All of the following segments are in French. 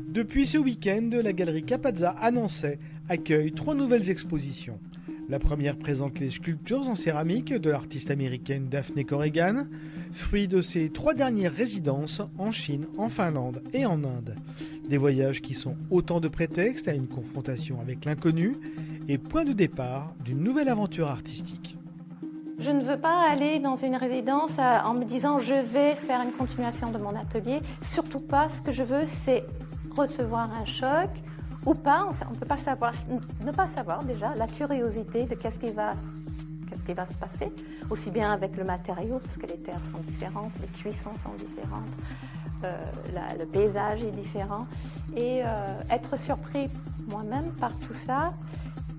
Depuis ce week-end, la galerie Capazza à Nancy accueille 3 nouvelles expositions. La première présente les sculptures en céramique de l'artiste américaine Daphne Corrigan, fruit de ses 3 dernières résidences en Chine, en Finlande et en Inde. Des voyages qui sont autant de prétextes à une confrontation avec l'inconnu et point de départ d'une nouvelle aventure artistique. Je ne veux pas aller dans une résidence en me disant je vais faire une continuation de mon atelier. Surtout pas, ce que je veux c'est recevoir un choc ou pas, on ne peut pas savoir, ne pas savoir déjà la curiosité de qu'est-ce qui va se passer, aussi bien avec le matériau, parce que les terres sont différentes, les cuissons sont différentes, le paysage est différent, et être surpris moi-même par tout ça.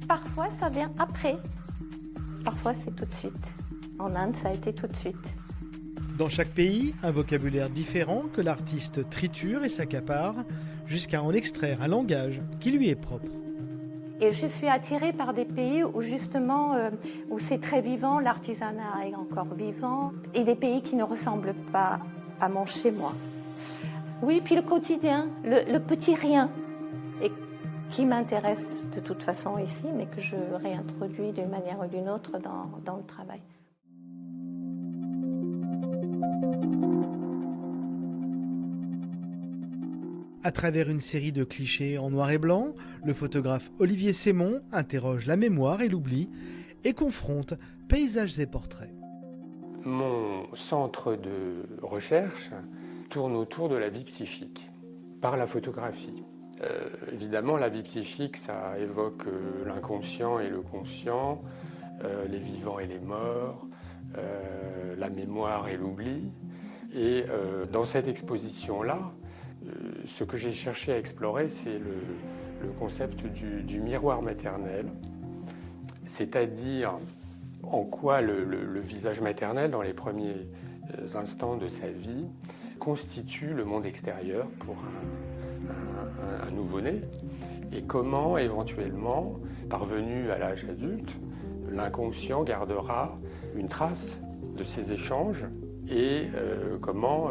Parfois ça vient après, parfois c'est tout de suite. En Inde ça a été tout de suite. Dans chaque pays, un vocabulaire différent que l'artiste triture et s'accapare, jusqu'à en extraire un langage qui lui est propre. Et je suis attirée par des pays où justement, où c'est très vivant, l'artisanat est encore vivant, et des pays qui ne ressemblent pas à mon chez-moi. Oui, puis le quotidien, le petit rien, et qui m'intéresse de toute façon ici, mais que je réintroduis d'une manière ou d'une autre dans le travail. À travers une série de clichés en noir et blanc, le photographe Olivier Sémon interroge la mémoire et l'oubli et confronte paysages et portraits. Mon centre de recherche tourne autour de la vie psychique, par la photographie. Évidemment, la vie psychique, ça évoque l'inconscient et le conscient, les vivants et les morts, la mémoire et l'oubli. Et dans cette exposition-là, ce que j'ai cherché à explorer, c'est le concept du miroir maternel, c'est-à-dire en quoi le visage maternel, dans les premiers instants de sa vie, constitue le monde extérieur pour un nouveau-né, et comment, éventuellement, parvenu à l'âge adulte, l'inconscient gardera une trace de ces échanges et comment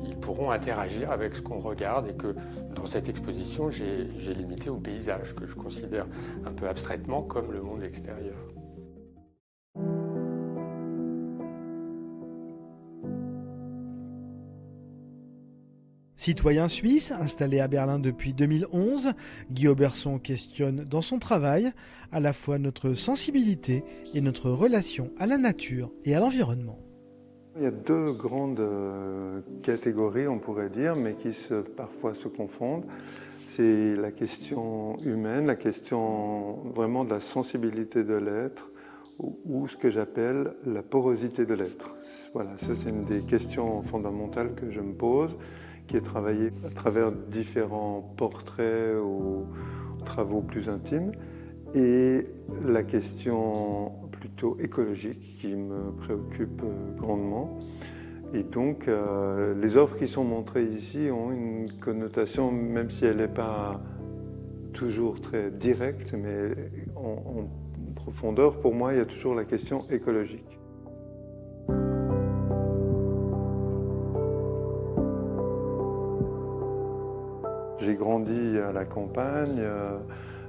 ils pourront interagir avec ce qu'on regarde, et que dans cette exposition, j'ai limité au paysage, que je considère un peu abstraitement comme le monde extérieur. Citoyen suisse, installé à Berlin depuis 2011, Guy Oberson questionne dans son travail à la fois notre sensibilité et notre relation à la nature et à l'environnement. Il y a 2 grandes catégories, on pourrait dire, mais qui parfois se confondent. C'est la question humaine, la question vraiment de la sensibilité de l'être, ou ce que j'appelle la porosité de l'être. Voilà, ça c'est une des questions fondamentales que je me pose, qui est travaillée à travers différents portraits ou travaux plus intimes. Et la question plutôt écologique qui me préoccupe grandement. Et donc, les œuvres qui sont montrées ici ont une connotation, même si elle n'est pas toujours très directe, mais en profondeur, pour moi, il y a toujours la question écologique. J'ai grandi à la campagne.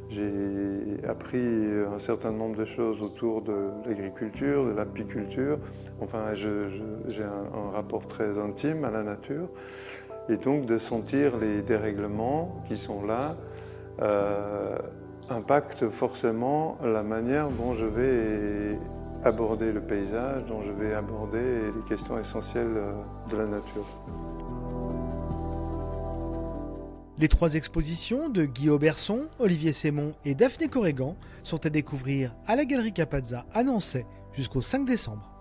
J'ai appris un certain nombre de choses autour de l'agriculture, de l'apiculture. Enfin, j'ai un rapport très intime à la nature. Et donc, de sentir les dérèglements qui sont là impacte forcément la manière dont je vais aborder le paysage, dont je vais aborder les questions essentielles de la nature. Les 3 expositions de Guy Oberson, Olivier Sémon et Daphne Corrigan sont à découvrir à la galerie Capazza à Nancy jusqu'au 5 décembre.